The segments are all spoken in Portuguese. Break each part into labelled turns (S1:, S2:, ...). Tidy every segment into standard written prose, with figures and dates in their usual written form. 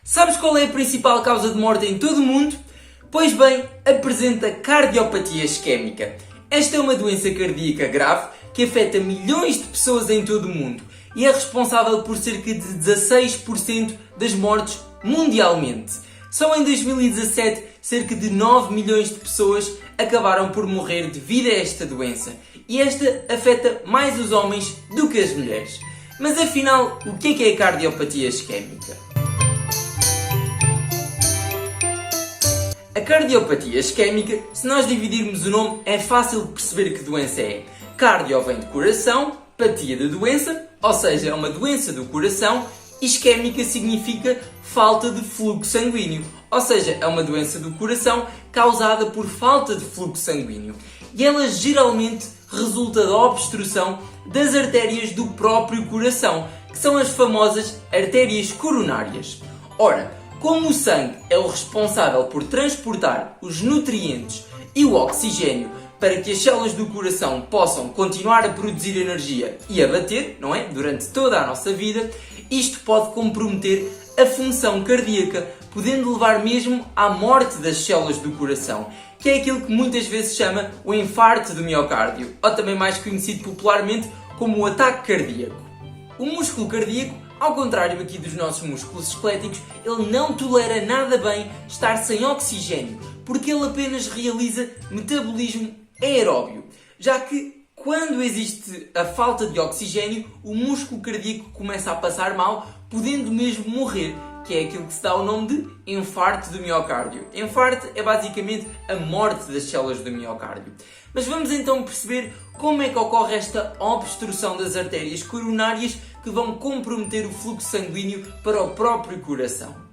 S1: Sabes qual é a principal causa de morte em todo o mundo? Pois bem, apresenta cardiopatia isquémica. Esta é uma doença cardíaca grave que afeta milhões de pessoas em todo o mundo e é responsável por cerca de 16% das mortes mundialmente. Só em 2017, cerca de 9 milhões de pessoas acabaram por morrer devido a esta doença. E esta afeta mais os homens do que as mulheres. Mas afinal, o que é a cardiopatia isquémica? A cardiopatia isquémica, se nós dividirmos o nome, é fácil de perceber que doença é. Cardio vem de coração, patia de doença, ou seja, é uma doença do coração. Isquémica significa falta de fluxo sanguíneo, ou seja, é uma doença do coração causada por falta de fluxo sanguíneo. E ela geralmente resulta da obstrução das artérias do próprio coração, que são as famosas artérias coronárias. Ora, como o sangue é o responsável por transportar os nutrientes e o oxigênio para que as células do coração possam continuar a produzir energia e a bater, não é? Durante toda a nossa vida, isto pode comprometer a função cardíaca, podendo levar mesmo à morte das células do coração, que é aquilo que muitas vezes se chama o infarto do miocárdio, ou também mais conhecido popularmente como o ataque cardíaco. O músculo cardíaco, ao contrário aqui dos nossos músculos esqueléticos, ele não tolera nada bem estar sem oxigênio, porque ele apenas realiza metabolismo aeróbio, já que quando existe a falta de oxigênio, o músculo cardíaco começa a passar mal, podendo mesmo morrer, que é aquilo que se dá o nome de infarto do miocárdio. Infarto é basicamente a morte das células do miocárdio. Mas vamos então perceber como é que ocorre esta obstrução das artérias coronárias que vão comprometer o fluxo sanguíneo para o próprio coração.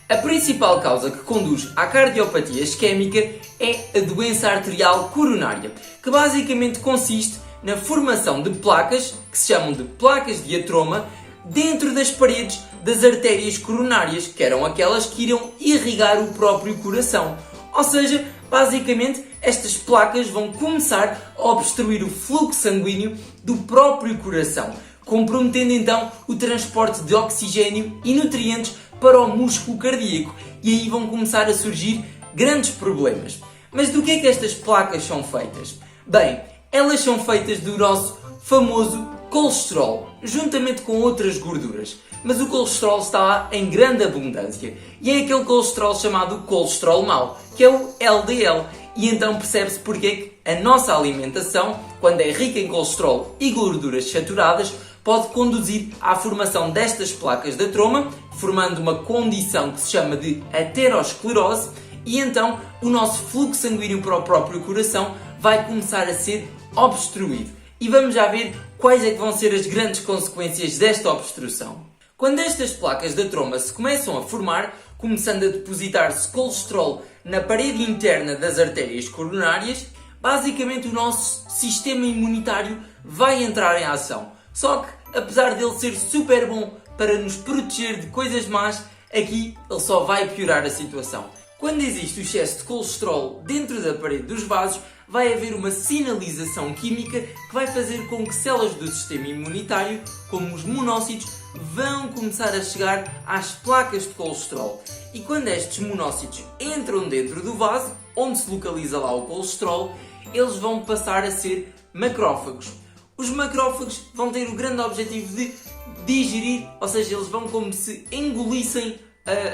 S1: A principal causa que conduz à cardiopatia isquémica é a doença arterial coronária, que basicamente consiste na formação de placas, que se chamam de placas de atroma, dentro das paredes das artérias coronárias, que eram aquelas que iriam irrigar o próprio coração. Ou seja, basicamente, estas placas vão começar a obstruir o fluxo sanguíneo do próprio coração, comprometendo então o transporte de oxigênio e nutrientes para o músculo cardíaco, e aí vão começar a surgir grandes problemas. Mas do que é que estas placas são feitas? Bem, elas são feitas do nosso famoso colesterol, juntamente com outras gorduras. Mas o colesterol está lá em grande abundância, e é aquele colesterol chamado colesterol mau, que é o LDL. E então percebe-se porque é que a nossa alimentação, quando é rica em colesterol e gorduras saturadas, pode conduzir à formação destas placas de atroma, formando uma condição que se chama de aterosclerose, e então o nosso fluxo sanguíneo para o próprio coração vai começar a ser obstruído. E vamos já ver quais é que vão ser as grandes consequências desta obstrução. Quando estas placas de atroma se começam a formar, começando a depositar-se colesterol na parede interna das artérias coronárias, basicamente o nosso sistema imunitário vai entrar em ação. Só que, apesar dele ser super bom para nos proteger de coisas más, aqui ele só vai piorar a situação. Quando existe o excesso de colesterol dentro da parede dos vasos, vai haver uma sinalização química que vai fazer com que células do sistema imunitário, como os monócitos, vão começar a chegar às placas de colesterol. E quando estes monócitos entram dentro do vaso, onde se localiza lá o colesterol, eles vão passar a ser macrófagos. Os macrófagos vão ter o grande objetivo de digerir, ou seja, eles vão como se engolissem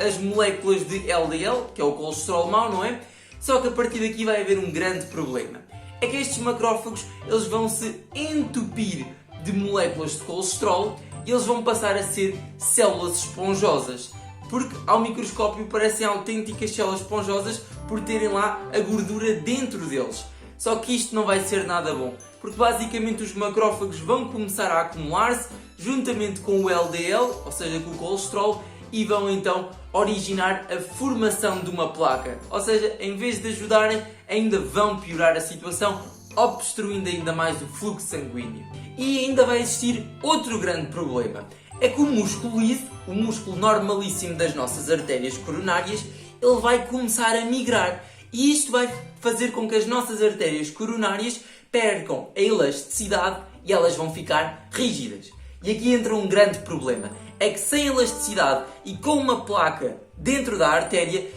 S1: as moléculas de LDL, que é o colesterol mau, não é? Só que a partir daqui vai haver um grande problema. É que estes macrófagos eles vão se entupir de moléculas de colesterol e eles vão passar a ser células esponjosas. Porque ao microscópio parecem autênticas células esponjosas por terem lá a gordura dentro deles. Só que isto não vai ser nada bom, porque basicamente os macrófagos vão começar a acumular-se juntamente com o LDL, ou seja, com o colesterol, e vão então originar a formação de uma placa. Ou seja, em vez de ajudarem, ainda vão piorar a situação, obstruindo ainda mais o fluxo sanguíneo. E ainda vai existir outro grande problema. É que o músculo liso, o músculo normalíssimo das nossas artérias coronárias, ele vai começar a migrar. E isto vai fazer com que as nossas artérias coronárias percam a elasticidade e elas vão ficar rígidas. E aqui entra um grande problema, é que sem elasticidade e com uma placa dentro da artéria,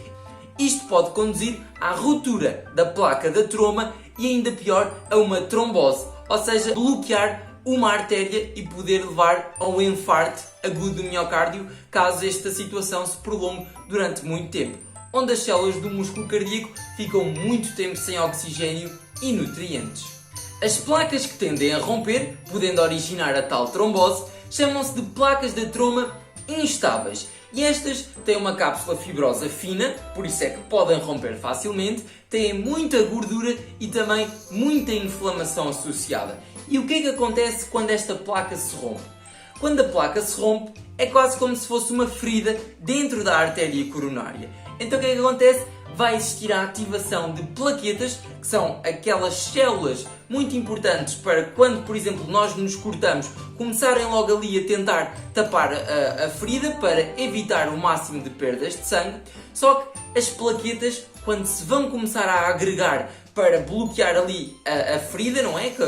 S1: isto pode conduzir à ruptura da placa da troma e ainda pior, a uma trombose, ou seja, bloquear uma artéria e poder levar ao infarto agudo do miocárdio caso esta situação se prolongue durante muito tempo, onde as células do músculo cardíaco ficam muito tempo sem oxigênio e nutrientes. As placas que tendem a romper, podendo originar a tal trombose, chamam-se de placas da troma instáveis. E estas têm uma cápsula fibrosa fina, por isso é que podem romper facilmente, têm muita gordura e também muita inflamação associada. E o que é que acontece quando esta placa se rompe? Quando a placa se rompe, é quase como se fosse uma ferida dentro da artéria coronária. Então o que é que acontece? Vai existir a ativação de plaquetas, que são aquelas células muito importantes para quando, por exemplo, nós nos cortamos, começarem logo ali a tentar tapar a ferida para evitar o máximo de perdas de sangue. Só que as plaquetas, quando se vão começar a agregar para bloquear ali a ferida, não é? Que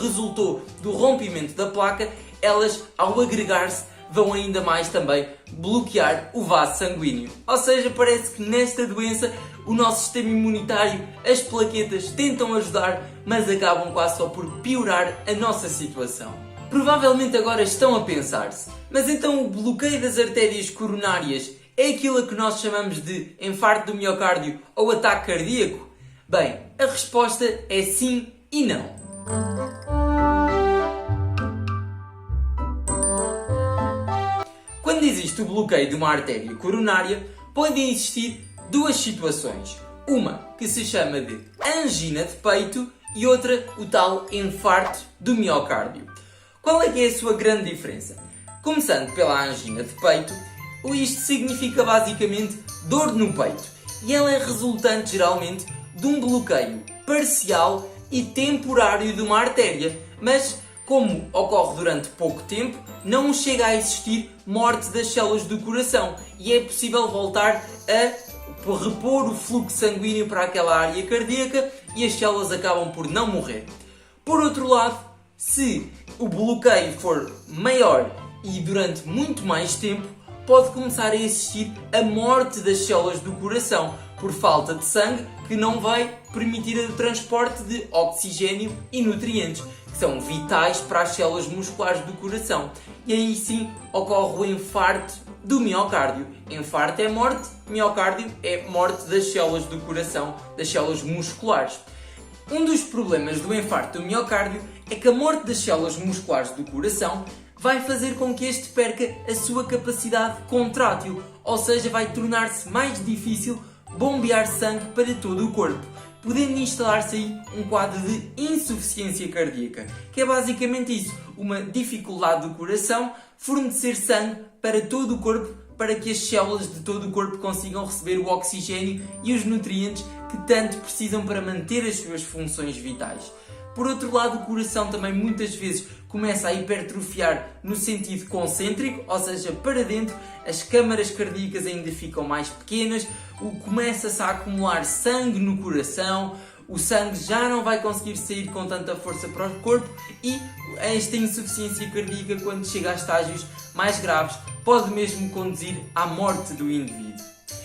S1: resultou do rompimento da placa, elas, ao agregar-se, vão ainda mais também bloquear o vaso sanguíneo. Ou seja, parece que nesta doença o nosso sistema imunitário, as plaquetas tentam ajudar, mas acabam quase só por piorar a nossa situação. Provavelmente agora estão a pensar-se, mas então o bloqueio das artérias coronárias é aquilo a que nós chamamos de infarto do miocárdio ou ataque cardíaco? Bem, a resposta é sim e não. Quando existe o bloqueio de uma artéria coronária, podem existir duas situações. Uma que se chama de angina de peito e outra o tal infarto do miocárdio. Qual é que é a sua grande diferença? Começando pela angina de peito, isto significa basicamente dor no peito e ela é resultante geralmente de um bloqueio parcial e temporário de uma artéria, mas como ocorre durante pouco tempo, não chega a existir morte das células do coração e é possível voltar a repor o fluxo sanguíneo para aquela área cardíaca e as células acabam por não morrer. Por outro lado, se o bloqueio for maior e durante muito mais tempo, pode começar a existir a morte das células do coração por falta de sangue que não vai permitir o transporte de oxigênio e nutrientes, que são vitais para as células musculares do coração. E aí sim ocorre o infarto do miocárdio. Infarto é morte, miocárdio é morte das células do coração, das células musculares. Um dos problemas do infarto do miocárdio é que a morte das células musculares do coração vai fazer com que este perca a sua capacidade contrátil, ou seja, vai tornar-se mais difícil bombear sangue para todo o corpo, podendo instalar-se aí um quadro de insuficiência cardíaca, que é basicamente isso, uma dificuldade do coração fornecer sangue para todo o corpo, para que as células de todo o corpo consigam receber o oxigênio e os nutrientes que tanto precisam para manter as suas funções vitais. Por outro lado, o coração também muitas vezes começa a hipertrofiar no sentido concêntrico, ou seja, para dentro, as câmaras cardíacas ainda ficam mais pequenas, começa-se a acumular sangue no coração, o sangue já não vai conseguir sair com tanta força para o corpo e esta insuficiência cardíaca, quando chega a estágios mais graves, pode mesmo conduzir à morte do indivíduo.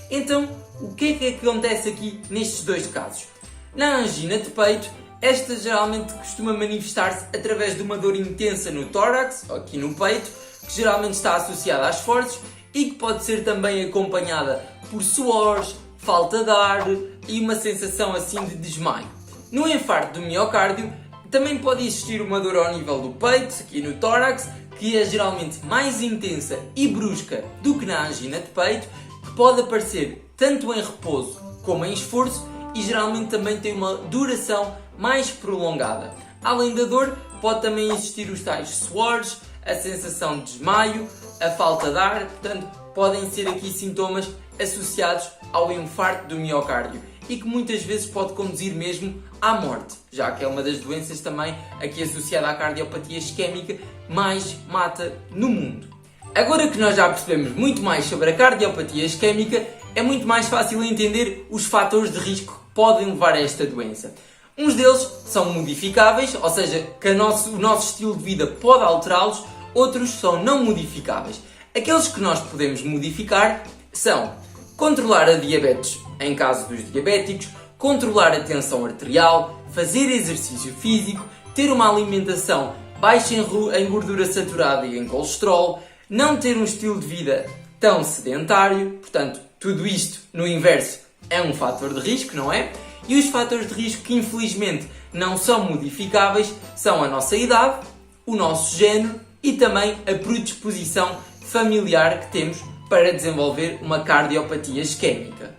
S1: Então, o que é que acontece aqui nestes dois casos? Na angina de peito, esta geralmente costuma manifestar-se através de uma dor intensa no tórax, aqui no peito, que geralmente está associada às forças e que pode ser também acompanhada por suores, falta de ar e uma sensação assim de desmaio. No infarto do miocárdio, também pode existir uma dor ao nível do peito, aqui no tórax, que é geralmente mais intensa e brusca do que na angina de peito, que pode aparecer tanto em repouso como em esforço e geralmente também tem uma duração mais prolongada. Além da dor, pode também existir os tais suores, a sensação de desmaio, a falta de ar, portanto, podem ser aqui sintomas associados ao infarto do miocárdio e que muitas vezes pode conduzir mesmo à morte, já que é uma das doenças também aqui associada à cardiopatia isquémica mais mata no mundo. Agora que nós já percebemos muito mais sobre a cardiopatia isquémica, é muito mais fácil entender os fatores de risco que podem levar a esta doença. Uns deles são modificáveis, ou seja, que o nosso estilo de vida pode alterá-los, outros são não modificáveis. Aqueles que nós podemos modificar são controlar a diabetes em caso dos diabéticos, controlar a tensão arterial, fazer exercício físico, ter uma alimentação baixa em gordura saturada e em colesterol, não ter um estilo de vida tão sedentário, portanto, tudo isto no inverso é um fator de risco, não é? E os fatores de risco que infelizmente não são modificáveis são a nossa idade, o nosso género e também a predisposição familiar que temos para desenvolver uma cardiopatia isquémica.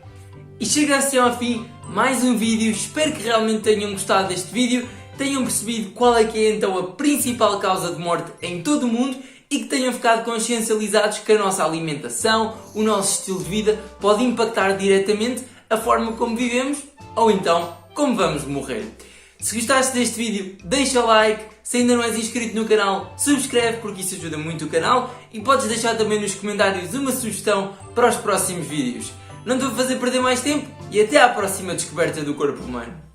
S1: E chega assim ao fim mais um vídeo, espero que realmente tenham gostado deste vídeo, tenham percebido qual é que é então a principal causa de morte em todo o mundo e que tenham ficado consciencializados que a nossa alimentação, o nosso estilo de vida pode impactar diretamente a forma como vivemos ou então como vamos morrer. Se gostaste deste vídeo, deixa like, se ainda não és inscrito no canal, subscreve porque isso ajuda muito o canal e podes deixar também nos comentários uma sugestão para os próximos vídeos. Não te vou fazer perder mais tempo e até à próxima descoberta do corpo humano.